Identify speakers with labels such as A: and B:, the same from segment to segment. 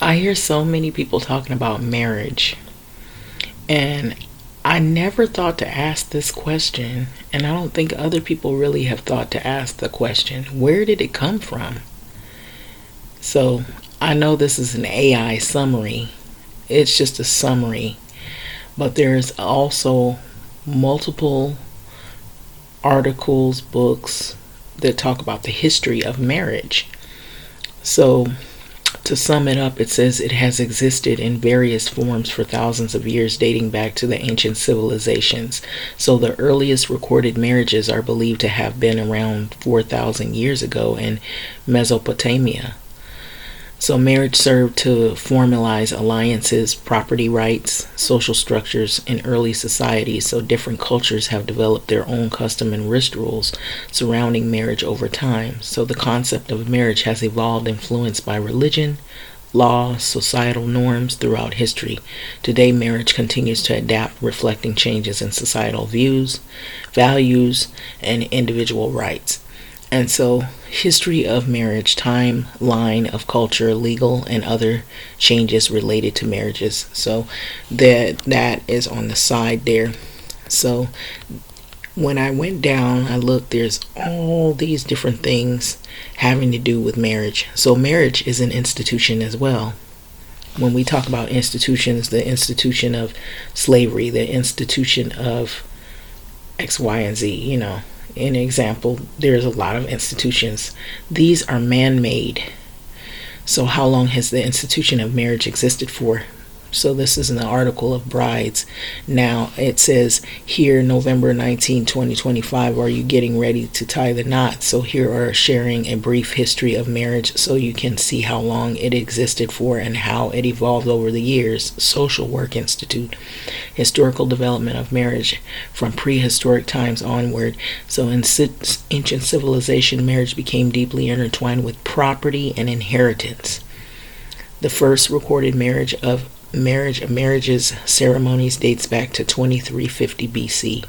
A: I hear so many people talking about marriage, and I never thought to ask this question, and I don't think other people really have thought to ask the question, where did it come from? So, I know this is an AI summary. It's just a summary, but there's also multiple articles, books that talk about the history of marriage. So, to sum it up, it says it has existed in various forms for thousands of years, dating back to the ancient civilizations. So, the earliest recorded marriages are believed to have been around 4,000 years ago in Mesopotamia. So marriage served to formalize alliances, property rights, social structures in early societies. So different cultures have developed their own custom and rituals surrounding marriage over time. So the concept of marriage has evolved, influenced by religion, law, societal norms throughout history. Today, marriage continues to adapt, reflecting changes in societal views, values, and individual rights. And so, history of marriage, timeline of culture, legal, and other changes related to marriages. So that is on the side there. So when I went down, I looked. There's all these different things having to do with marriage. So marriage is an institution as well. When we talk about institutions, the institution of slavery, the institution of X, Y, and Z. An example, there's a lot of institutions. These are man-made. So how long has the institution of marriage existed for? So this is an article of brides. Now it says here, November 19, 2025, are you getting ready to tie the knot? So here are sharing a brief history of marriage so you can see how long it existed for and how it evolved over the years. Social Work Institute, historical development of marriage from prehistoric times onward. So in ancient civilization, marriage became deeply intertwined with property and inheritance. The first recorded marriages ceremonies dates back to 2350 BC,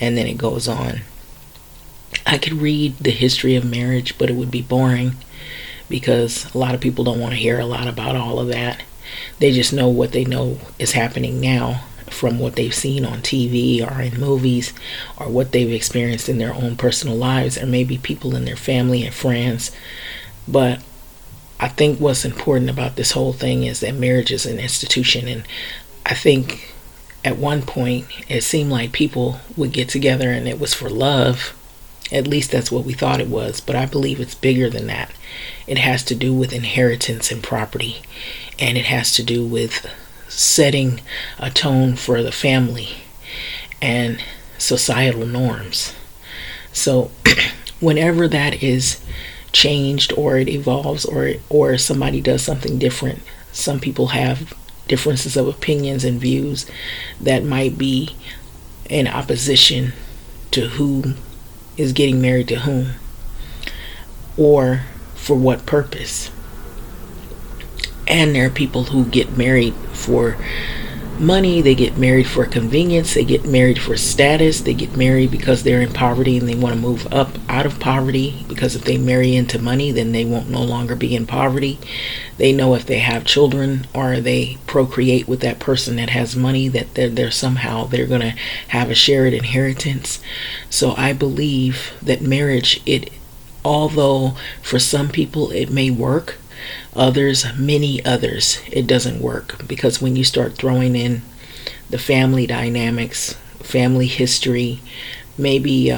A: and then it goes on. I could read the history of marriage, but it would be boring because a lot of people don't want to hear a lot about all of that. They just know what they know is happening now from what they've seen on TV or in movies, or what they've experienced in their own personal lives, or maybe people in their family and friends. But I think what's important about this whole thing is that marriage is an institution, and I think at one point it seemed like people would get together and it was for love. At least that's what we thought it was, but I believe it's bigger than that. It has to do with inheritance and property, and it has to do with setting a tone for the family and societal norms. So whenever that is changed, or it evolves, or somebody does something different, some people have differences of opinions and views that might be in opposition to who is getting married to whom, or for what purpose. And there are people who get married for money, they get married for convenience, they get married for status, they get married because they're in poverty and they want to move up out of poverty, because if they marry into money, then they won't no longer be in poverty. They know if they have children or they procreate with that person that has money, that they're somehow they're going to have a shared inheritance. So I believe that marriage, although for some people it may work, many others, it doesn't work, because when you start throwing in the family dynamics, family history, maybe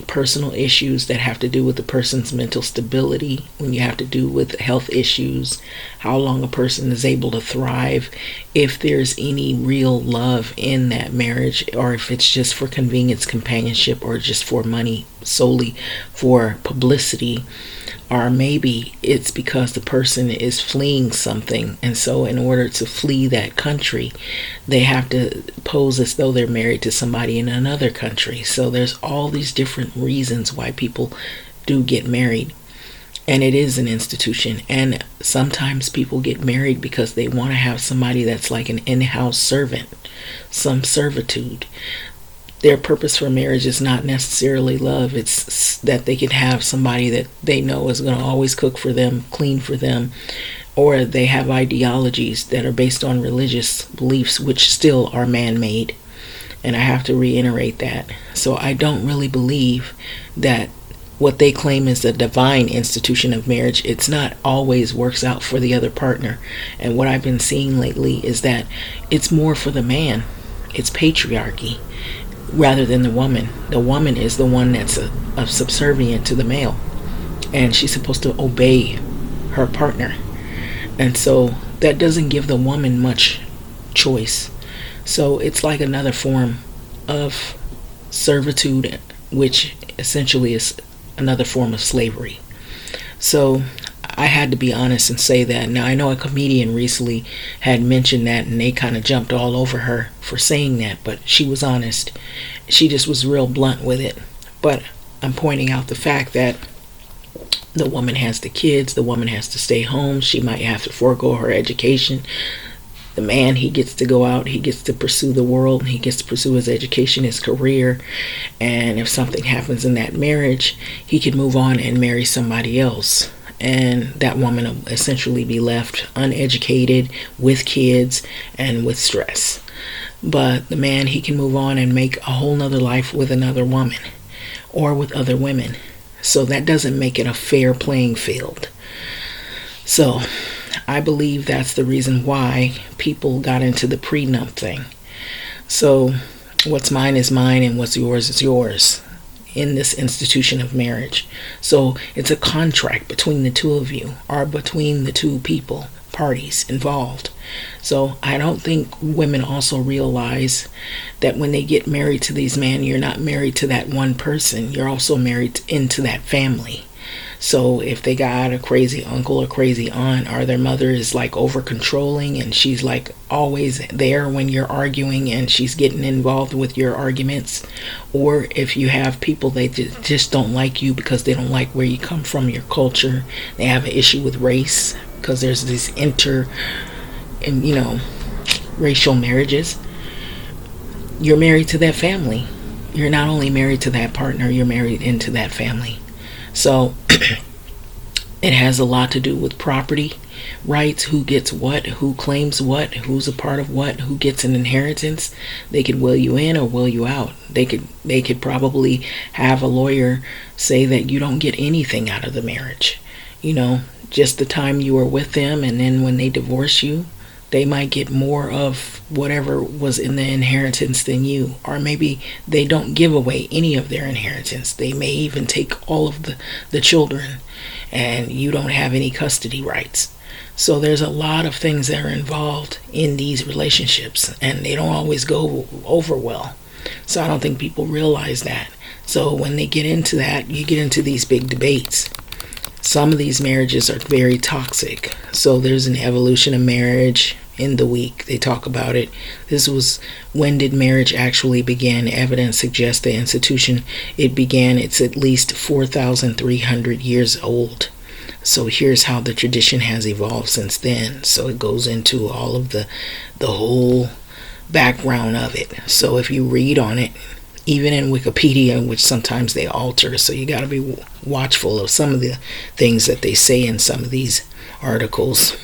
A: personal issues that have to do with the person's mental stability, when you have to do with health issues, how long a person is able to thrive, if there's any real love in that marriage, or if it's just for convenience, companionship, or just for money, solely for publicity. Or maybe it's because the person is fleeing something, and so in order to flee that country, they have to pose as though they're married to somebody in another country. So there's all these different reasons why people do get married, and it is an institution. And sometimes people get married because they want to have somebody that's like an in-house servant, some servitude. Their purpose for marriage is not necessarily love. It's that they can have somebody that they know is going to always cook for them, clean for them, or they have ideologies that are based on religious beliefs, which still are man-made. And I have to reiterate that. So I don't really believe that what they claim is the divine institution of marriage, it's not always works out for the other partner. And what I've been seeing lately is that it's more for the man. It's patriarchy rather than the woman. The woman is the one that's subservient to the male, and she's supposed to obey her partner. And so that doesn't give the woman much choice. So it's like another form of servitude, which essentially is another form of slavery. So I had to be honest and say that. Now I know a comedian recently had mentioned that, and they kind of jumped all over her for saying that, but she was honest. She just was real blunt with it. But I'm pointing out the fact that the woman has the kids, the woman has to stay home, she might have to forego her education. The man, he gets to go out, he gets to pursue the world, he gets to pursue his education, his career, and if something happens in that marriage, he can move on and marry somebody else. And that woman will essentially be left uneducated, with kids, and with stress. But the man, he can move on and make a whole nother life with another woman, or with other women. So that doesn't make it a fair playing field. So I believe that's the reason why people got into the prenup thing. So what's mine is mine, and what's yours is yours in this institution of marriage. So it's a contract between the two of you, or between the two people, parties involved. So I don't think women also realize that when they get married to these men, you're not married to that one person, you're also married into that family. So if they got a crazy uncle or crazy aunt, or their mother is like over controlling and she's like always there when you're arguing and she's getting involved with your arguments, or if you have people they just don't like you because they don't like where you come from, your culture, they have an issue with race because there's these racial marriages, you're married to that family. You're not only married to that partner, you're married into that family. So it has a lot to do with property rights, who gets what, who claims what, who's a part of what, who gets an inheritance. They could will you in or will you out. They could probably have a lawyer say that you don't get anything out of the marriage. Just the time you were with them, and then when they divorce you, they might get more of whatever was in the inheritance than you. Or maybe they don't give away any of their inheritance. They may even take all of the children, and you don't have any custody rights. So there's a lot of things that are involved in these relationships, and they don't always go over well. So I don't think people realize that. So when they get into that, you get into these big debates. Some of these marriages are very toxic. So there's an evolution of marriage in the week. They talk about it. This was, when did marriage actually begin? Evidence suggests the institution it began, it's at least 4,300 years old. So here's how the tradition has evolved since then. So it goes into all of the whole background of it. So if you read on it, even in Wikipedia, which sometimes they alter, so you got to be watchful of some of the things that they say in some of these articles.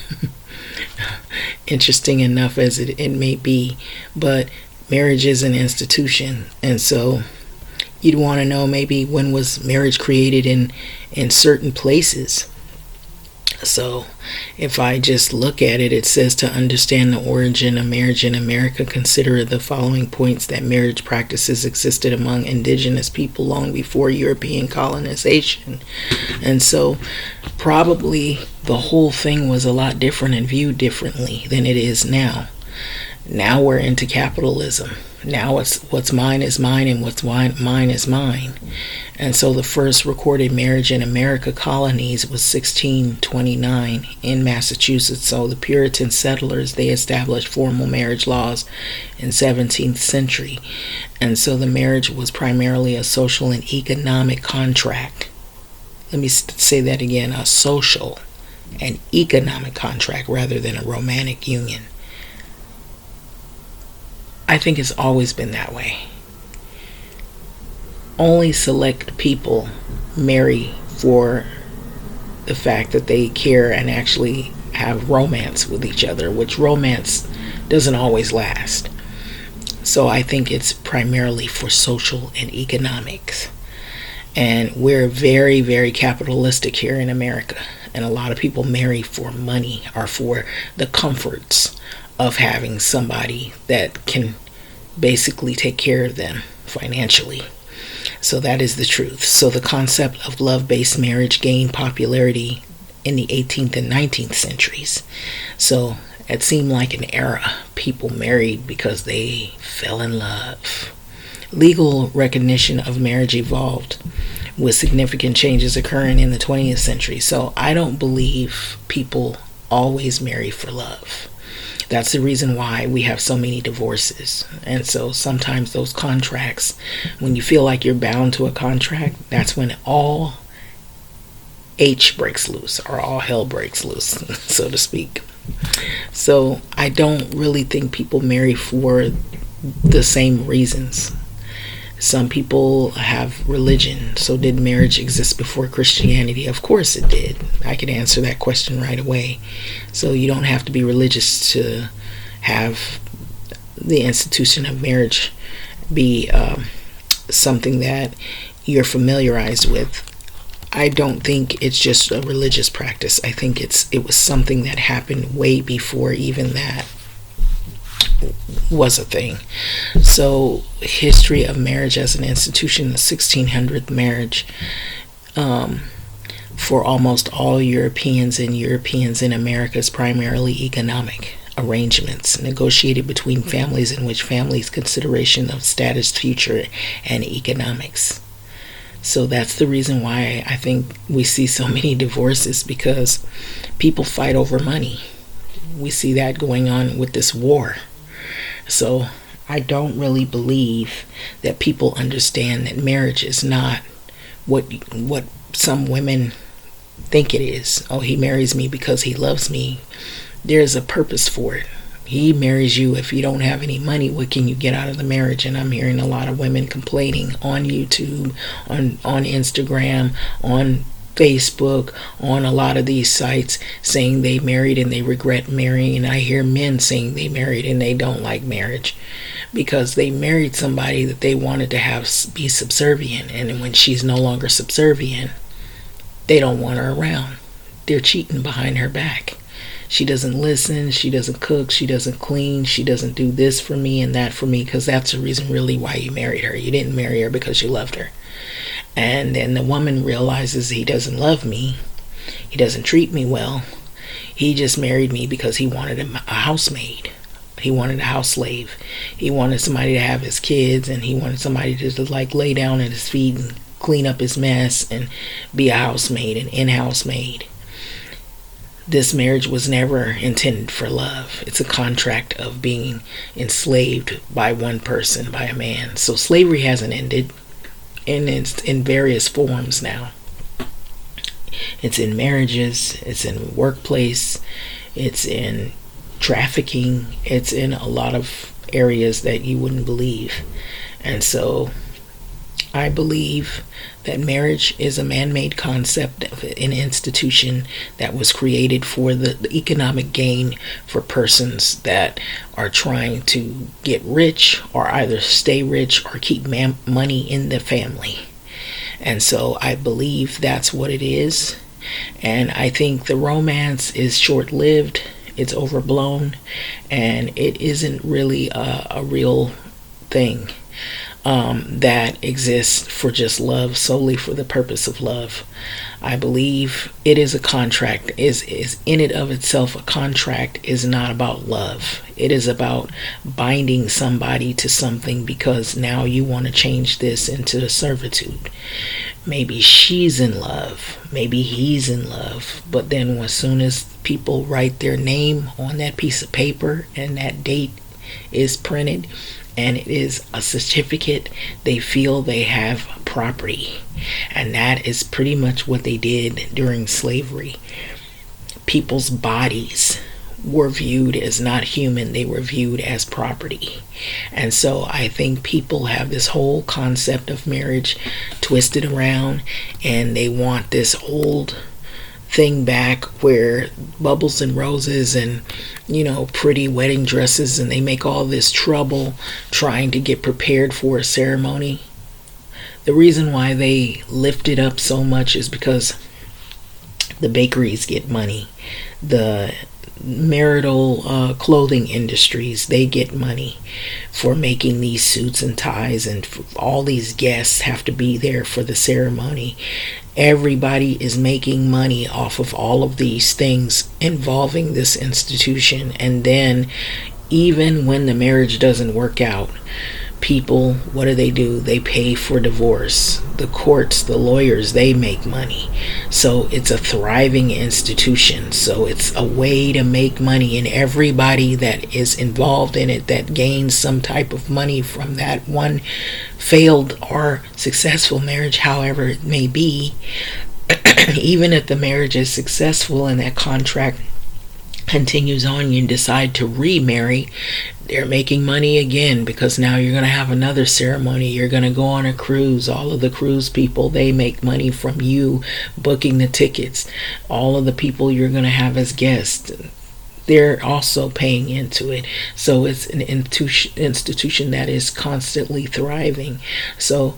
A: Interesting enough as it may be, but marriage is an institution, and so you'd want to know maybe when was marriage created in certain places. So if I just look at it, it says to understand the origin of marriage in America, consider the following points: that marriage practices existed among indigenous people long before European colonization. And so probably the whole thing was a lot different and viewed differently than it is now. Now we're into capitalism. Now it's what's mine is mine, and what's mine is mine. And so the first recorded marriage in America colonies was 1629 in Massachusetts. So the Puritan settlers, they established formal marriage laws in 17th century. And so the marriage was primarily a social and economic contract. Let me say that again, a social and economic contract rather than a romantic union. I think it's always been that way. Only select people marry for the fact that they care and actually have romance with each other, which romance doesn't always last. So I think it's primarily for social and economics. And we're very, very capitalistic here in America. And a lot of people marry for money or for the comforts of having somebody that can basically take care of them financially. So that is the truth. So the concept of love-based marriage gained popularity in the 18th and 19th centuries. So it seemed like an era. People married because they fell in love. Legal recognition of marriage evolved with significant changes occurring in the 20th century. So I don't believe people always marry for love. That's the reason why we have so many divorces. And so sometimes those contracts, when you feel like you're bound to a contract, that's when all H breaks loose, or all hell breaks loose, so to speak. So I don't really think people marry for the same reasons. Some people have religion. So did marriage exist before Christianity? Of course it did. I could answer that question right away. So you don't have to be religious to have the institution of marriage be something that you're familiarized with. I don't think it's just a religious practice. I think it was something that happened way before even that was a thing. So history of marriage as an institution, the 1600 marriage for almost all Europeans and Europeans in America is primarily economic arrangements negotiated between families in which families' consideration of status, future, and economics. So that's the reason why I think we see so many divorces, because people fight over money. We see that going on with this war. So I don't really believe that people understand that marriage is not what some women think it is. Oh, he marries me because he loves me. There's a purpose for it. He marries you. If you don't have any money, what can you get out of the marriage? And I'm hearing a lot of women complaining on YouTube, on Instagram, on Facebook, on a lot of these sites, saying they married and they regret marrying. And I hear men saying they married and they don't like marriage because they married somebody that they wanted to have be subservient. And when she's no longer subservient, they don't want her around. They're cheating behind her back. She doesn't listen, she doesn't cook, she doesn't clean, she doesn't do this for me and that for me, because that's the reason really why you married her. You didn't marry her because you loved her. And then the woman realizes he doesn't love me, he doesn't treat me well, he just married me because he wanted a housemaid. He wanted a house slave. He wanted somebody to have his kids, and he wanted somebody to just like lay down at his feet and clean up his mess and be a housemaid, an in-house maid. This marriage was never intended for love. It's a contract of being enslaved by one person, by a man. So slavery hasn't ended, and it's in various forms now. It's in marriages, it's in workplace, it's in trafficking, it's in a lot of areas that you wouldn't believe. And so I believe that marriage is a man-made concept of an institution that was created for the economic gain for persons that are trying to get rich, or either stay rich or keep money in the family. And so I believe that's what it is. And I think the romance is short-lived, it's overblown, and it isn't really a real thing that exists for just love, solely for the purpose of love. I believe it is a contract, is in it of itself. A contract is not about love. It is about binding somebody to something because now you want to change this into a servitude. Maybe she's in love, maybe he's in love, but then as soon as people write their name on that piece of paper and that date is printed, and it is a certificate, they feel they have property. And that is pretty much what they did during slavery. People's bodies were viewed as not human, they were viewed as property. And so I think people have this whole concept of marriage twisted around, and they want this old thing back where bubbles and roses and, pretty wedding dresses, and they make all this trouble trying to get prepared for a ceremony. The reason why they lift it up so much is because the bakeries get money. The marital clothing industries, they get money for making these suits and ties, and all these guests have to be there for the ceremony. Everybody is making money off of all of these things involving this institution. And then even when the marriage doesn't work out, people, what do? They pay for divorce. The courts, the lawyers, they make money. So it's a thriving institution. So it's a way to make money, and everybody that is involved in it that gains some type of money from that one failed or successful marriage, however it may be, even if the marriage is successful and that contract continues on, you decide to remarry, they're making money again, because now you're going to have another ceremony. You're going to go on a cruise. All of the cruise people, they make money from you booking the tickets. All of the people you're going to have as guests, they're also paying into it. So it's an institution that is constantly thriving. So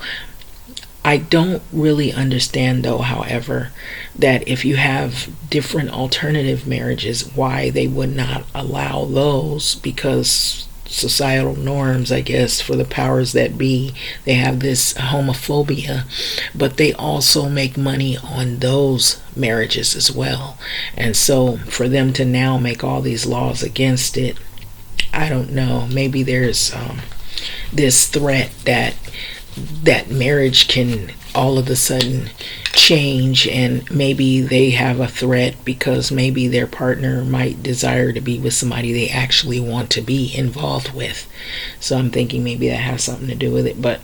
A: I don't really understand, though, however, that if you have different alternative marriages, why they would not allow those, because societal norms, I guess, for the powers that be, they have this homophobia, but they also make money on those marriages as well. And so for them to now make all these laws against it, I don't know, maybe there's this threat that marriage can all of a sudden change, and maybe they have a threat because maybe their partner might desire to be with somebody they actually want to be involved with. So I'm thinking maybe that has something to do with it, but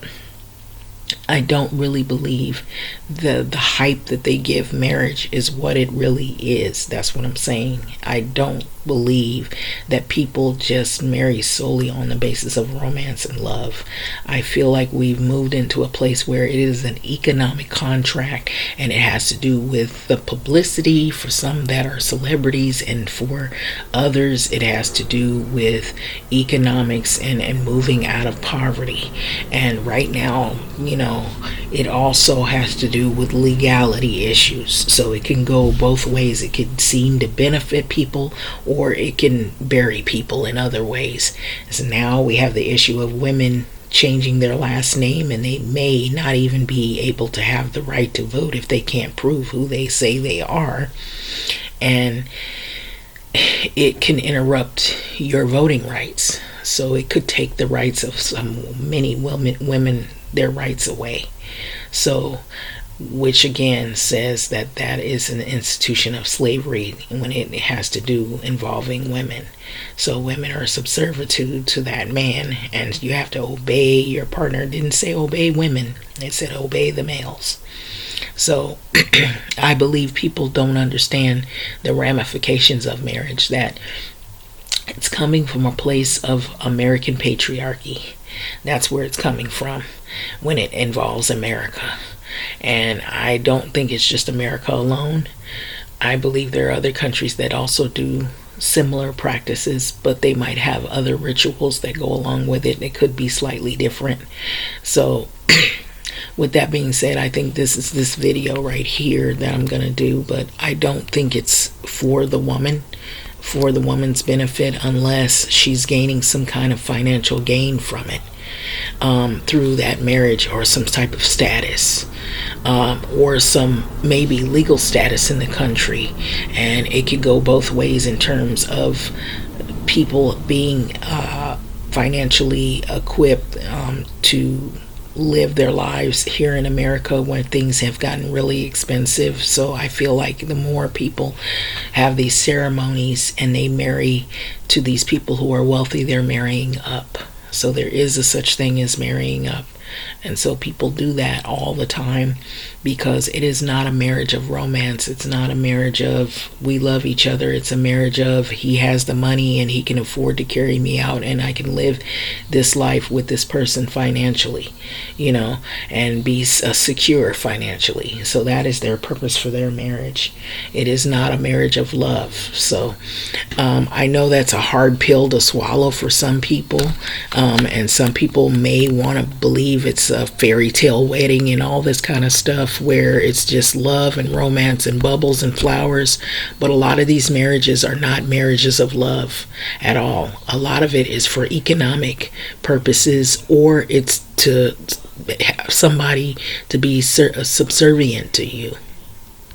A: I don't really believe the hype that they give marriage is what it really is. That's what I'm saying. I don't believe that people just marry solely on the basis of romance and love. I feel like we've moved into a place where it is an economic contract, and it has to do with the publicity for some that are celebrities, and for others it has to do with economics and moving out of poverty. And right now, it also has to do with legality issues. So it can go both ways. It can seem to benefit people, or it can bury people in other ways. So now we have the issue of women changing their last name, and they may not even be able to have the right to vote if they can't prove who they say they are. And it can interrupt your voting rights. So it could take the rights of many women, their rights away. So, which again says that is an institution of slavery when it has to do involving women. So women are servitude to that man, and you have to obey your partner. It didn't say obey women, it said obey the males. So I believe people don't understand the ramifications of marriage, that it's coming from a place of American patriarchy. That's where it's coming from when it involves America. And I don't think it's just America alone. I believe there are other countries that also do similar practices, but they might have other rituals that go along with it. They could be slightly different. So with that being said, I think this is this video right here that I'm going to do, but I don't think it's for the woman, for the woman's benefit, unless she's gaining some kind of financial gain from it, through that marriage, or some type of status, or some maybe legal status in the country. And it could go both ways in terms of people being financially equipped to live their lives here in America when things have gotten really expensive. So I feel like the more people have these ceremonies and they marry to these people who are wealthy, they're marrying up. So there is a such thing as marrying up. And so people do that all the time. because it is not a marriage of romance. It's not a marriage of we love each other. It's a marriage of he has the money and he can afford to carry me out, and I can live this life with this person financially, and be secure financially. So that is their purpose for their marriage. It is not a marriage of love. So I know that's a hard pill to swallow for some people, and some people may want to believe it's a fairy tale wedding and all this kind of stuff where it's just love and romance and bubbles and flowers. But a lot of these marriages are not marriages of love at all. A lot of it is for economic purposes, or it's to have somebody to be subservient to you.